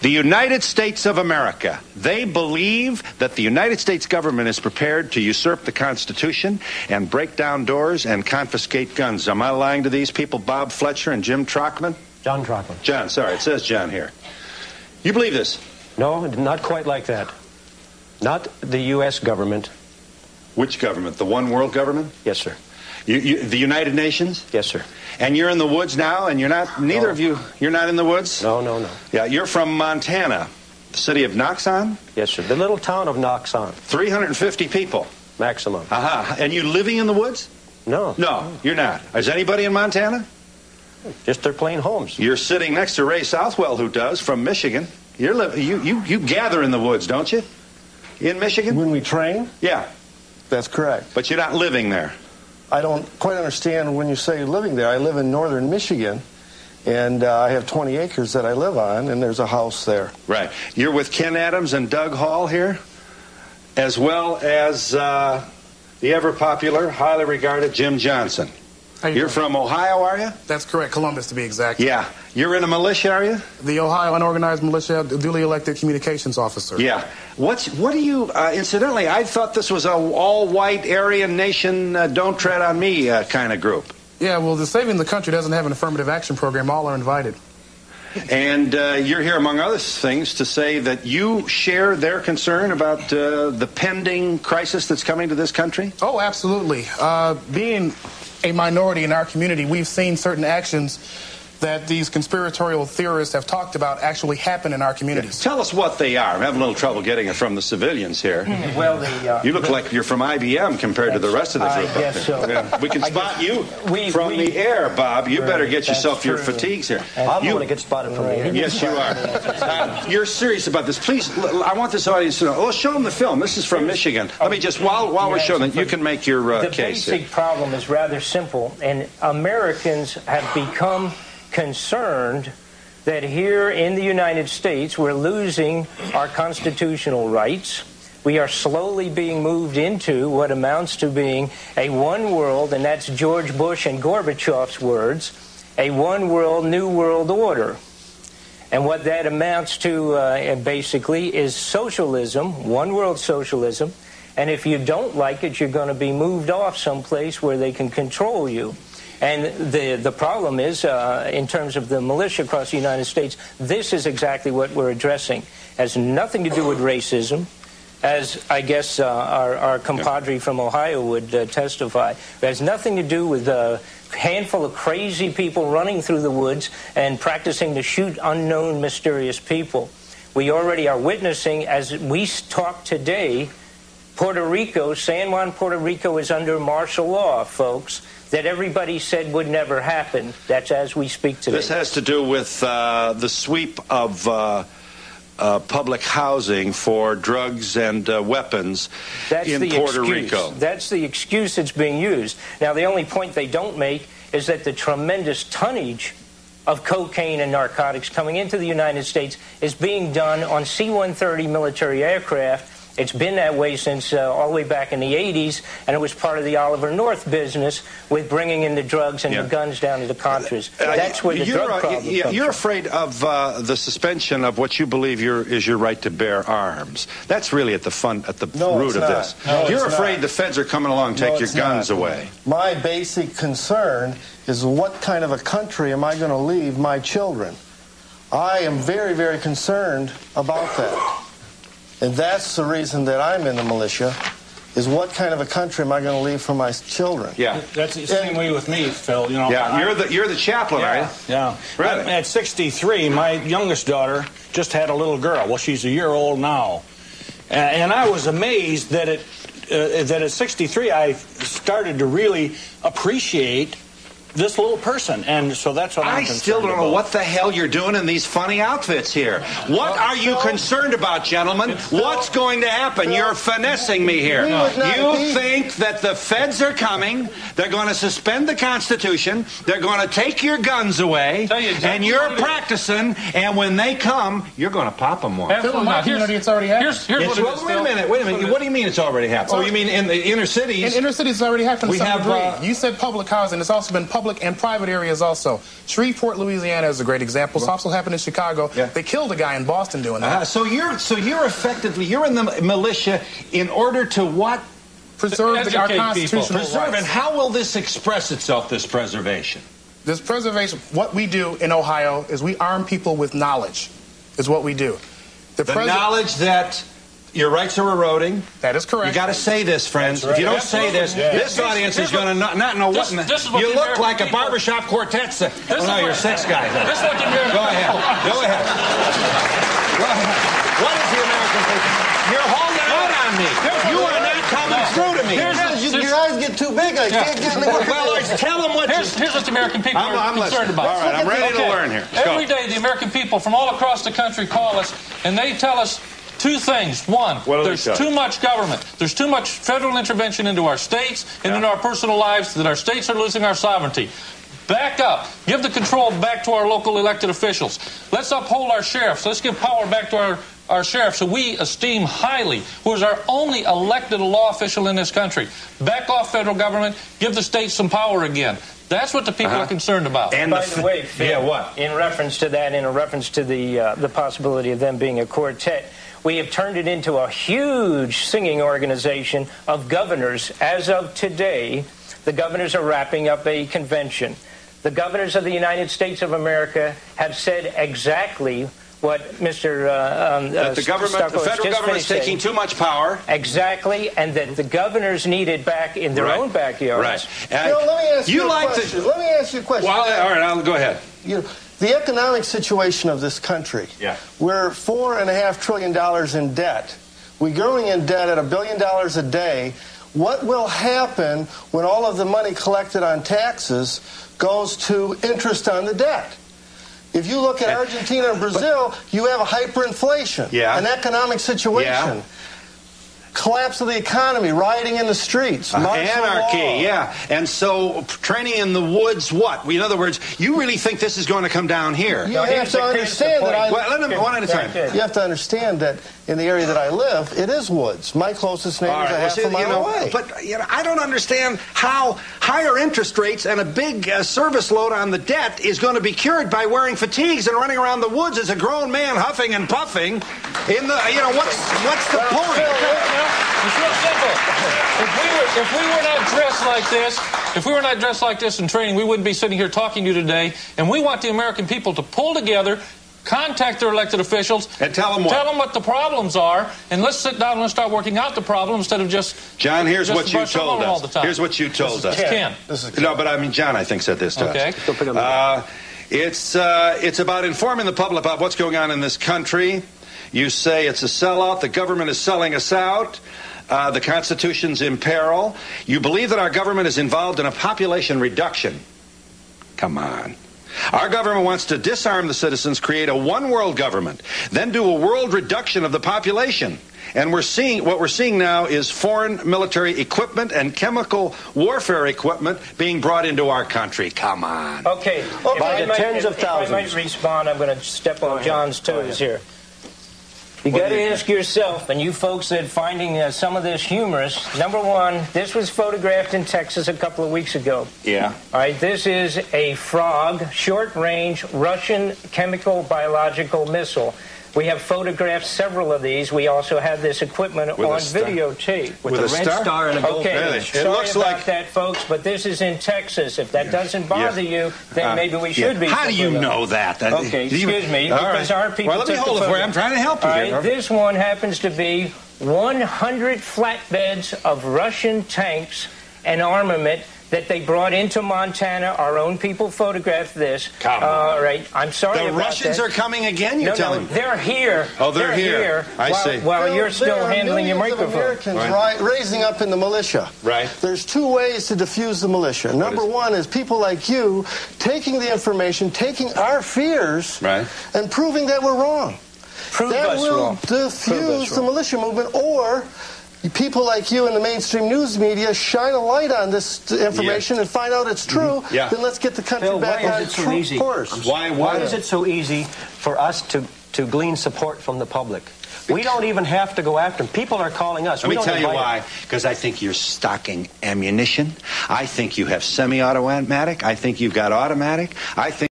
The United States of America. They believe that the United States government is prepared to usurp the Constitution and break down doors and confiscate guns. Am I lying to these people, Bob Fletcher and Jim Trockman? John Trockman. John, sorry, it says John here. You believe this? No, not quite like that. Not the U.S. government. Which government? The one world government? Yes, sir. The United Nations? Yes, sir. And you're in the woods now, and you're not, neither of you, you're not in the woods? No, no, no. Yeah, you're from Montana, the city of Noxon? Yes, sir. The little town of Noxon. 350 people. Maximum. Uh-huh. And you living in the woods? No. No, you're not. Is anybody in Montana? Just their plain homes. You're sitting next to Ray Southwell, who does, from Michigan. You gather in the woods, don't you? In Michigan? When we train? Yeah. That's correct. But you're not living there. I don't quite understand when you say living there. I live in northern Michigan, and I have 20 acres that I live on, and there's a house there. Right. You're with Ken Adams and Doug Hall here, as well as the ever-popular, highly regarded Jim Johnson. You're from Ohio, are you? That's correct. Columbus, to be exact. Yeah. You're in a militia, are you? The Ohio Unorganized Militia, duly elected communications officer. Yeah. What do you, incidentally, I thought this was a all-white Aryan nation, don't tread on me kind of group. Yeah, well, the Saving the Country doesn't have an affirmative action program. All are invited. And you're here, among other things, to say that you share their concern about the pending crisis that's coming to this country? Oh, absolutely. Being a minority in our community, we've seen certain actions that these conspiratorial theorists have talked about actually happen in our communities. Tell us what they are. I'm having a little trouble getting it from the civilians here. Well, you look like you're from IBM compared to the rest of the group. I guess so. Yeah. We can spot you from the air, Bob. You better get yourself your fatigues here. I'm going to get spotted from the air. Yes, you are. You're serious about this. Please, I want this audience to know. Oh, show them the film. This is from Michigan. Let me just, while we're showing it, you can make your case. The basic problem is rather simple, and Americans have become concerned that here in the United States we're losing our constitutional rights. We are slowly being moved into what amounts to being a one world, and that's George Bush and Gorbachev's words, a one world, new world order. And what that amounts to basically is socialism, one world socialism, and if you don't like it, you're going to be moved off someplace where they can control you. And the problem is, in terms of the militia across the United States, this is exactly what we're addressing. It has nothing to do with racism, as I guess our compadre from Ohio would testify. It has nothing to do with a handful of crazy people running through the woods and practicing to shoot unknown, mysterious people. We already are witnessing, as we talk today, Puerto Rico, San Juan, Puerto Rico is under martial law, folks, that everybody said would never happen. That's as we speak today. This has to do with the sweep of public housing for drugs and weapons in Puerto Rico. That's the excuse that's being used. Now, the only point they don't make is that the tremendous tonnage of cocaine and narcotics coming into the United States is being done on C-130 military aircraft. It's been that way since all the way back in the 80s, and it was part of the Oliver North business with bringing in the drugs and the guns down to the Contras. That's where the drug problem comes You're from. afraid of the suspension of what you believe is your right to bear arms. That's really at the root of this. No, you're afraid the feds are coming along to take your guns away. My basic concern is what kind of a country am I going to leave my children? I am very, very concerned about that. And that's the reason that I'm in the militia, is what kind of a country am I going to leave for my children? Yeah. That's the same way with me, Phil. You know. Yeah, you're the chaplain, yeah, are you? Yeah. Really? At 63, my youngest daughter just had a little girl. Well, she's a year old now. And I was amazed that at 63 I started to really appreciate this little person, and so that's what I'm concerned I still don't know about. what the hell you're doing in these funny outfits here. What are you concerned about, gentlemen? What's going to happen? You're finessing me here. You think that the feds are coming, they're going to suspend the Constitution, they're going to take your guns away, and you're practicing, and when they come, you're going to pop them one. Phil, in my community, it's already happened. Here's what it is, wait a minute. What do you mean it's already happened? Oh, you mean in the inner cities? In inner cities, it's already happened. We have, you said public housing. It's also been public public and private areas also. Shreveport, Louisiana is a great example. It's also happened in Chicago. Yeah. They killed a guy in Boston doing that. So you're effectively, you're in the militia in order to what? Preserve our constitutional Preserve. rights. And how will this express itself, this preservation? This preservation, what we do in Ohio is we arm people with knowledge, is what we do. The knowledge that your rights are eroding. That is correct. You got to say this, friends. Right. If you don't Absolutely. say this, this audience is going to not know what. You look like a barbershop quartet. Oh, no, you're six guys. This is what the American Go ahead. Go ahead. Go ahead. What is the American people? You're holding out on me. You are not coming through to me. Your eyes get too big. I can't get any more. Well, tell them what. Here's what the American people are concerned about. All right, I'm ready to learn here. Every day, the American people from all across the country call us, and they tell us two things. One, there's too much government. There's too much federal intervention into our states and into our personal lives, that our states are losing our sovereignty. Back up. Give the control back to our local elected officials. Let's uphold our sheriffs. Let's give power back to our sheriffs, who we esteem highly, who is our only elected law official in this country. Back off federal government. Give the states some power again. That's what the people are concerned about. And by the way, Phil, in reference to that, in reference to the possibility of them being a quartet, we have turned it into a huge singing organization of governors. As of today, the governors are wrapping up a convention. The governors of the United States of America have said exactly what Mr. That the federal government is taking too much power. Exactly, and that the governors need it back in their own backyards. Right. Let me ask you a question. Let me ask you a question. Well, all right, I'll go ahead. The economic situation of this country, we're $4.5 trillion in debt. We're growing in debt at $1 billion a day. What will happen when all of the money collected on taxes goes to interest on the debt? If you look at Argentina and Brazil, you have a hyperinflation, an economic situation. Collapse of the economy, rioting in the streets, anarchy, and so training in the woods. What? In other words, you really think this is going to come down here? You have to understand that. Let them one at a time. You have to understand that in the area that I live, it is woods. My closest neighbor is a half a mile away. But I don't understand how higher interest rates and a big service load on the debt is going to be cured by wearing fatigues and running around the woods as a grown man, huffing and puffing. In the what's the point? It's real simple. If we were not dressed like this in training, we wouldn't be sitting here talking to you today. And we want the American people to pull together, contact their elected officials, and tell them what the problems are, and let's sit down and let's start working out the problem instead of just. John, here's what you told us. All the time. Here's what you told us. Ken. No, but I mean, John, I think said this to us. It's about informing the public about what's going on in this country. You say it's a sellout. The government is selling us out. The Constitution's in peril. You believe that our government is involved in a population reduction. Come on. Our government wants to disarm the citizens, create a one-world government, then do a world reduction of the population. And what we're seeing now is foreign military equipment and chemical warfare equipment being brought into our country. Come on. Okay. By the tens of thousands. If I might respond, I'm going to step on John's toes here. You got to ask yourself, and you folks that are finding some of this humorous, number one, this was photographed in Texas a couple of weeks ago. Yeah. All right, this is a Frog short-range Russian chemical biological missile. We have photographed several of these. We also have this equipment on videotape. With a red star and a gold finish. Sorry about that, folks, but this is in Texas. If that doesn't bother you, then maybe we should be. How do you know that? Okay, excuse me, because our people. Well, let me hold it for you. I'm trying to help you here. This one happens to be 100 flatbeds of Russian tanks and armament that they brought into Montana. Our own people photographed this. Come on. Right. I'm sorry about that. The Russians are coming again, you're telling me? They're here. Oh, they're here. I see. While you're still handling your microphone. Americans raising up in the militia. Right. There's two ways to diffuse the militia. Number one is people like you taking the information, taking our fears, and proving that we're wrong. That will diffuse the militia movement, or people like you in the mainstream news media shine a light on this information and find out it's true, then let's get the country back on true course. Why is it so easy for us to to glean support from the public. We don't even have to go after them. People are calling us. Let me tell you why. Because I think you're stocking ammunition. I think you have semi-automatic. I think you've got automatic. I think